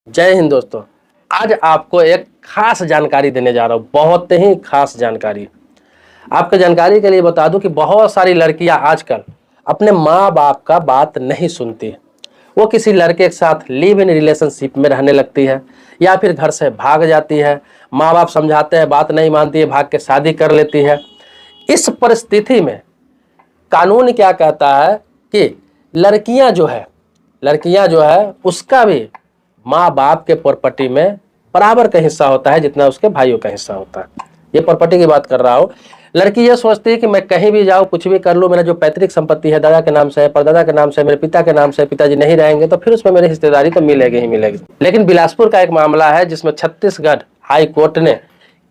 जय हिंद दोस्तों। आज आपको एक खास जानकारी देने जा रहा हूँ, बहुत ही खास जानकारी। आपको जानकारी के लिए बता दूं कि बहुत सारी लड़कियां आजकल अपने माँ बाप का बात नहीं सुनती। वो किसी लड़के के साथ लिव इन रिलेशनशिप में रहने लगती है या फिर घर से भाग जाती है। माँ बाप समझाते हैं, बात नहीं मानती है, भाग के शादी कर लेती है। इस परिस्थिति में कानून क्या कहता है कि लड़कियां जो है उसका भी माँ बाप के प्रॉपर्टी में बराबर का हिस्सा होता है जितना उसके भाइयों का हिस्सा होता है। ये प्रॉपर्टी की बात कर रहा हूँ। लड़की ये सोचती है कि मैं कहीं भी जाऊँ, कुछ भी कर लूँ, मेरा जो पैतृक संपत्ति है दादा के नाम से है, परदादा के नाम से, मेरे पिता के नाम से, पिताजी नहीं रहेंगे तो फिर उसमें मेरी हिस्सेदारी तो मिलेगी ही मिलेगी। लेकिन बिलासपुर का एक मामला है जिसमें छत्तीसगढ़ हाई कोर्ट ने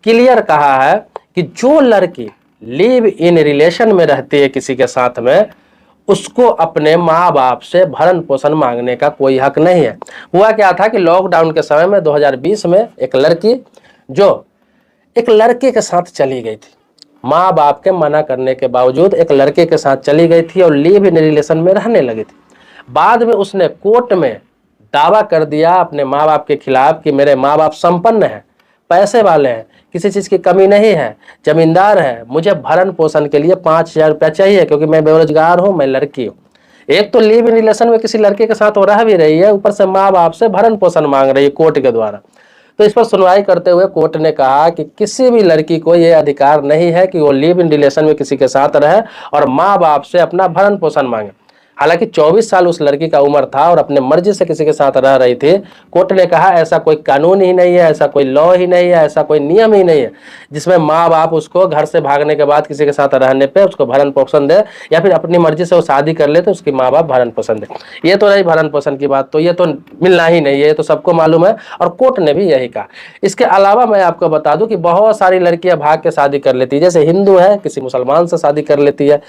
क्लियर कहा है कि जो लड़की लिव इन रिलेशन में रहती है किसी के साथ में, उसको अपने माँ बाप से भरण पोषण मांगने का कोई हक नहीं है। हुआ क्या था कि लॉकडाउन के समय में 2020 में एक लड़की जो एक लड़के के साथ चली गई थी, माँ बाप के मना करने के बावजूद एक लड़के के साथ चली गई थी और लिव इन रिलेशन में रहने लगी थी। बाद में उसने कोर्ट में दावा कर दिया अपने माँ बाप के खिलाफ कि मेरे माँ बाप संपन्न हैं, पैसे वाले हैं, किसी चीज़ की कमी नहीं है, जमींदार है, मुझे भरण पोषण के लिए 5,000 रुपया चाहिए क्योंकि मैं बेरोजगार हूँ, मैं लड़की हूँ। एक तो लिव इन रिलेशन में किसी लड़के के साथ वो रह भी रही है, ऊपर से माँ बाप से भरण पोषण मांग रही है कोर्ट के द्वारा। तो इस पर सुनवाई करते हुए कोर्ट ने कहा कि किसी भी लड़की को यह अधिकार नहीं है कि वो लिव इन रिलेशन में किसी के साथ रहे और माँ बाप से अपना भरण पोषण मांगे। हालांकि 24 साल उस लड़की का उम्र था और अपने मर्जी से किसी के साथ रह रही थी। कोर्ट ने कहा ऐसा कोई कानून ही नहीं है, ऐसा कोई लॉ ही नहीं है, ऐसा कोई नियम ही नहीं है जिसमें माँ बाप उसको घर से भागने के बाद किसी के साथ रहने पे उसको भरण पोषण दे या फिर अपनी मर्जी से वो शादी कर ले तो उसकी माँ बाप भरण पोषण दे। ये तो रही भरण पोषण की बात, तो ये तो मिलना ही नहीं है, ये तो सबको मालूम है और कोर्ट ने भी यही कहा। इसके अलावा मैं आपको बता दूं कि बहुत सारी लड़कियां भाग के शादी कर लेती है। जैसे हिंदू है किसी मुसलमान से शादी कर लेती है,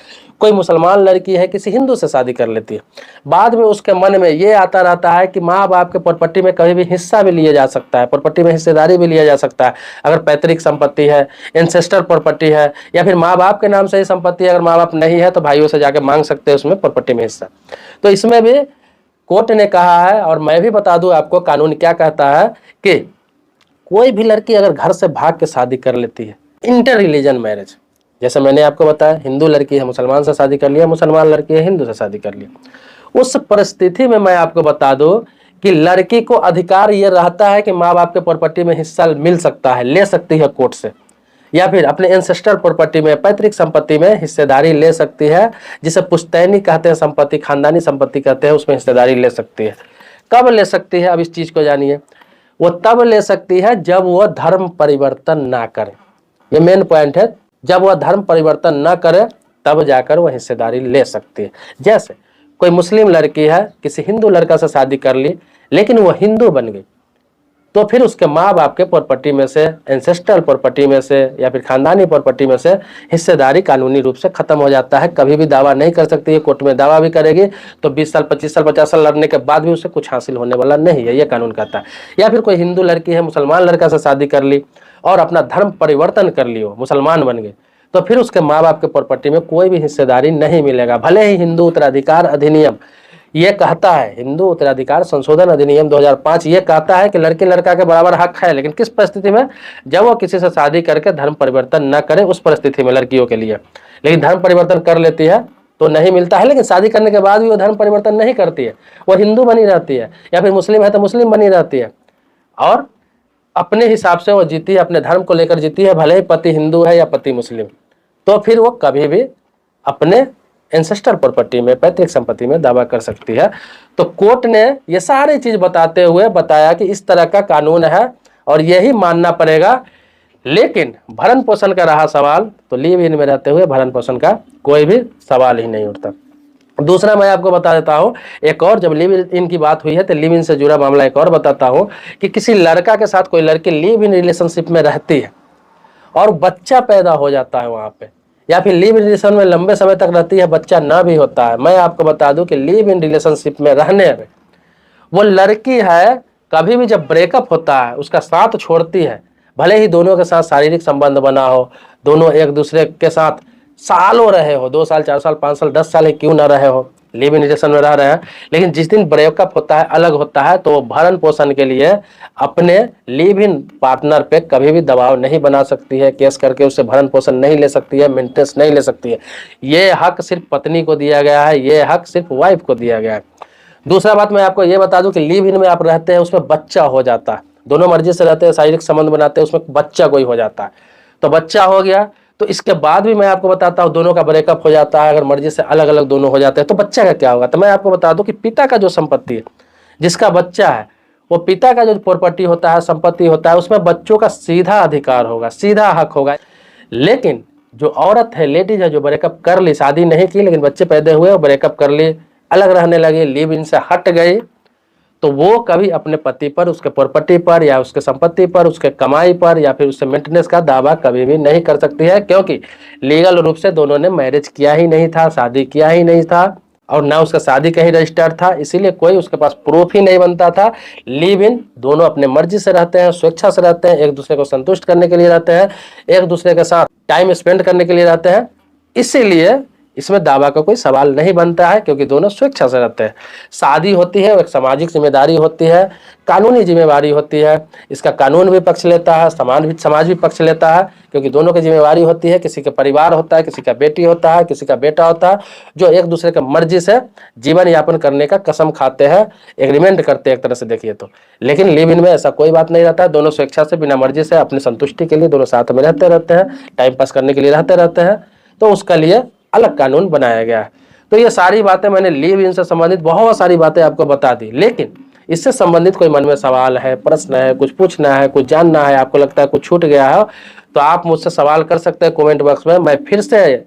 कोई मुसलमान लड़की है किसी हिंदू से शादी कर लेती है। बाद में उसके मन में ये आता रहता है कि माँ बाप के प्रॉपर्टी में कभी भी हिस्सा भी लिया जा सकता है, प्रॉपर्टी में हिस्सेदारी भी लिया जा सकता है। अगर पैतृक संपत्ति है, एंसेस्टर प्रॉपर्टी है या फिर माँ बाप के नाम से ही संपत्ति, अगर माँ बाप नहीं है तो भाइयों से जाके मांग सकते हैं उसमें प्रॉपर्टी में हिस्सा। तो इसमें भी कोर्ट ने कहा है और मैं भी बता दूं आपको कानून क्या कहता है कि कोई भी लड़की अगर घर से भाग के शादी कर लेती है, इंटर रिलीजन मैरिज, जैसे मैंने आपको बताया हिंदू लड़की है मुसलमान से शादी कर लिया, मुसलमान लड़की है हिंदू से शादी कर लिया, उस परिस्थिति में मैं आपको बता दूं कि लड़की को अधिकार ये रहता है कि माँ बाप के प्रॉपर्टी में हिस्सा मिल सकता है, ले सकती है कोर्ट से, या फिर अपने एंसेस्टर प्रॉपर्टी में पैतृक संपत्ति में हिस्सेदारी ले सकती है, जिसे पुश्तैनी कहते हैं संपत्ति, खानदानी संपत्ति कहते हैं, उसमें हिस्सेदारी ले सकती है। कब ले सकती है, अब इस चीज को जानिए। वो तब ले सकती है जब वह धर्म परिवर्तन ना करे, ये मेन पॉइंट है। जब वह धर्म परिवर्तन न करे तब जाकर वह हिस्सेदारी ले सकती है। जैसे कोई मुस्लिम लड़की है किसी हिंदू लड़का से शादी कर ली लेकिन वह हिंदू बन गई, तो फिर उसके माँ बाप के प्रॉपर्टी में से, एंसेस्ट्रल प्रॉपर्टी में से या फिर खानदानी प्रॉपर्टी में से हिस्सेदारी कानूनी रूप से खत्म हो जाता है। कभी भी दावा नहीं कर सकती है, कोर्ट में दावा भी करेगी तो 20 साल 25 साल 50 साल लड़ने के बाद भी उसे कुछ हासिल होने वाला नहीं है, ये कानून कहता है। या फिर कोई हिंदू लड़की है मुसलमान लड़का से शादी कर ली और अपना धर्म परिवर्तन कर लियो, मुसलमान बन गए, तो फिर उसके माँ बाप के प्रॉपर्टी में कोई भी हिस्सेदारी नहीं मिलेगा। भले ही हिंदू उत्तराधिकार अधिनियम ये कहता है, हिंदू उत्तराधिकार संशोधन अधिनियम 2005 ये कहता है कि लड़के लड़का के बराबर हक है, लेकिन किस परिस्थिति में, जब वो किसी से शादी करके धर्म परिवर्तन न करे उस परिस्थिति में लड़कियों के लिए। लेकिन धर्म परिवर्तन कर लेती है तो नहीं मिलता है, लेकिन शादी करने के बाद भी वो धर्म परिवर्तन नहीं करती है, वो हिंदू बनी रहती है, या फिर मुस्लिम है तो मुस्लिम बनी रहती है और अपने हिसाब से वो जीती है, अपने धर्म को लेकर जीती है, भले ही पति हिंदू है या पति मुस्लिम। तो फिर वो कभी भी अपने एंसेस्टर प्रॉपर्टी में, पैतृक संपत्ति में दावा कर सकती है। तो कोर्ट ने ये सारी चीज बताते हुए बताया कि इस तरह का कानून है और यही मानना पड़ेगा। लेकिन भरण पोषण का रहा सवाल तो लिव इन में रहते हुए भरण पोषण का कोई भी सवाल ही नहीं उठता। दूसरा मैं आपको बता देता हूं एक और, जब लिव इन की बात हुई है तो लिव इन से जुड़ा मामला एक और बताता हूं कि किसी लड़का के साथ कोई लड़की लिव इन रिलेशनशिप में रहती है और बच्चा पैदा हो जाता है वहां पे, या फिर लिव इन रिलेशन में लंबे समय तक रहती है, बच्चा ना भी होता है। मैं आपको बता दूं कि लिव इन रिलेशनशिप में रहने में वो लड़की है कभी भी जब ब्रेकअप होता है, उसका साथ छोड़ती है, भले ही दोनों के साथ शारीरिक संबंध बना हो, दोनों एक दूसरे के साथ सालों रहे हो, 2 साल 4 साल 5 साल 10 साल ही क्यों ना रहे हो, लिव इन रिलेशन में रह रहे हैं, लेकिन जिस दिन ब्रेकअप होता है, अलग होता है, तो वो भरण पोषण के लिए अपने लिव इन पार्टनर पे कभी भी दबाव नहीं बना सकती है, केस करके उससे भरण पोषण नहीं ले सकती है, मेंटेनेंस नहीं ले सकती है। ये हक सिर्फ पत्नी को दिया गया है, ये हक सिर्फ वाइफ को दिया गया है। दूसरा बात मैं आपको ये बता दूं कि लिव इन में आप रहते हैं, उसमें बच्चा हो जाता है, दोनों मर्जी से रहते हैं, शारीरिक संबंध बनाते हैं, उसमें बच्चा कोई हो जाता है, तो बच्चा हो गया तो इसके बाद भी मैं आपको बताता हूँ दोनों का ब्रेकअप हो जाता है, अगर मर्जी से अलग अलग दोनों हो जाते हैं तो बच्चा का क्या होगा। तो मैं आपको बता दूं कि पिता का जो संपत्ति है, जिसका बच्चा है, वो पिता का जो प्रॉपर्टी होता है, संपत्ति होता है, उसमें बच्चों का सीधा अधिकार होगा, सीधा हक होगा। लेकिन जो औरत है, लेडीज है, जो ब्रेकअप कर ली, शादी नहीं की लेकिन बच्चे पैदा हुए और ब्रेकअप कर ली, अलग रहने लगी, लिव इन से हट गई, तो वो कभी अपने पति पर, उसके प्रॉपर्टी पर या उसके संपत्ति पर, उसके कमाई पर या फिर उससे मेंटेनेंस का दावा कभी भी नहीं कर सकती है, क्योंकि लीगल रूप से दोनों ने मैरिज किया ही नहीं था, शादी किया ही नहीं था, और ना उसका शादी कहीं रजिस्टर्ड था, इसीलिए कोई उसके पास प्रूफ ही नहीं बनता था। लिव इन दोनों अपने मर्जी से रहते हैं, स्वेच्छा से रहते हैं, एक दूसरे को संतुष्ट करने के लिए रहते हैं, एक दूसरे के साथ टाइम स्पेंड करने के लिए रहते हैं, इसीलिए इसमें दावा का कोई सवाल नहीं बनता है, क्योंकि दोनों स्वेच्छा से रहते हैं। शादी होती है, एक सामाजिक जिम्मेदारी होती है, कानूनी जिम्मेवारी होती है, इसका कानून भी पक्ष लेता है, समाज भी पक्ष लेता है, क्योंकि दोनों की जिम्मेवारी होती है। किसी का परिवार होता है, किसी का बेटी होता है, किसी का बेटा होता है, जो एक दूसरे की मर्जी से जीवन यापन करने का कसम खाते हैं, एग्रीमेंट करते हैं एक तरह से देखिए तो। लेकिन लिव इन में ऐसा कोई बात नहीं रहता है, दोनों स्वेच्छा से बिना मर्जी से अपनी संतुष्टि के लिए दोनों साथ में रहते हैं, टाइम पास करने के लिए रहते हैं, तो उसका लिए अलग कानून बनाया गया है। तो ये सारी बातें मैंने लिव इन से संबंधित बहुत सारी बातें आपको बता दी, लेकिन इससे संबंधित कोई मन में सवाल है, प्रश्न है, कुछ पूछना है, कुछ जानना है, आपको लगता है कुछ छूट गया है, तो आप मुझसे सवाल कर सकते हैं कमेंट बॉक्स में। मैं फिर से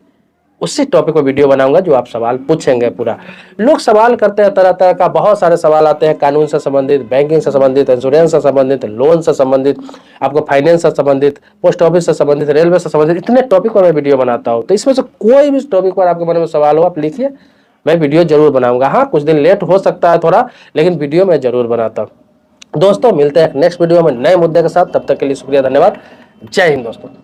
उसी टॉपिक पर वीडियो बनाऊंगा जो आप सवाल पूछेंगे। पूरा लोग सवाल करते हैं, तरह तरह का बहुत सारे सवाल आते हैं, कानून से संबंधित, बैंकिंग से संबंधित, इंश्योरेंस से संबंधित, लोन से संबंधित, आपको फाइनेंस से संबंधित, पोस्ट ऑफिस से संबंधित, रेलवे से संबंधित, इतने टॉपिक पर मैं वीडियो बनाता हूँ। तो इसमें से कोई भी टॉपिक पर आपके मन में सवाल हो, आप लिखिए, मैं वीडियो जरूर बनाऊंगा। हाँ, कुछ दिन लेट हो सकता है थोड़ा, लेकिन वीडियो मैं जरूर बनाता हूँ। दोस्तों मिलते हैं नेक्स्ट वीडियो में नए मुद्दे के साथ, तब तक के लिए शुक्रिया, धन्यवाद, जय हिंद दोस्तों।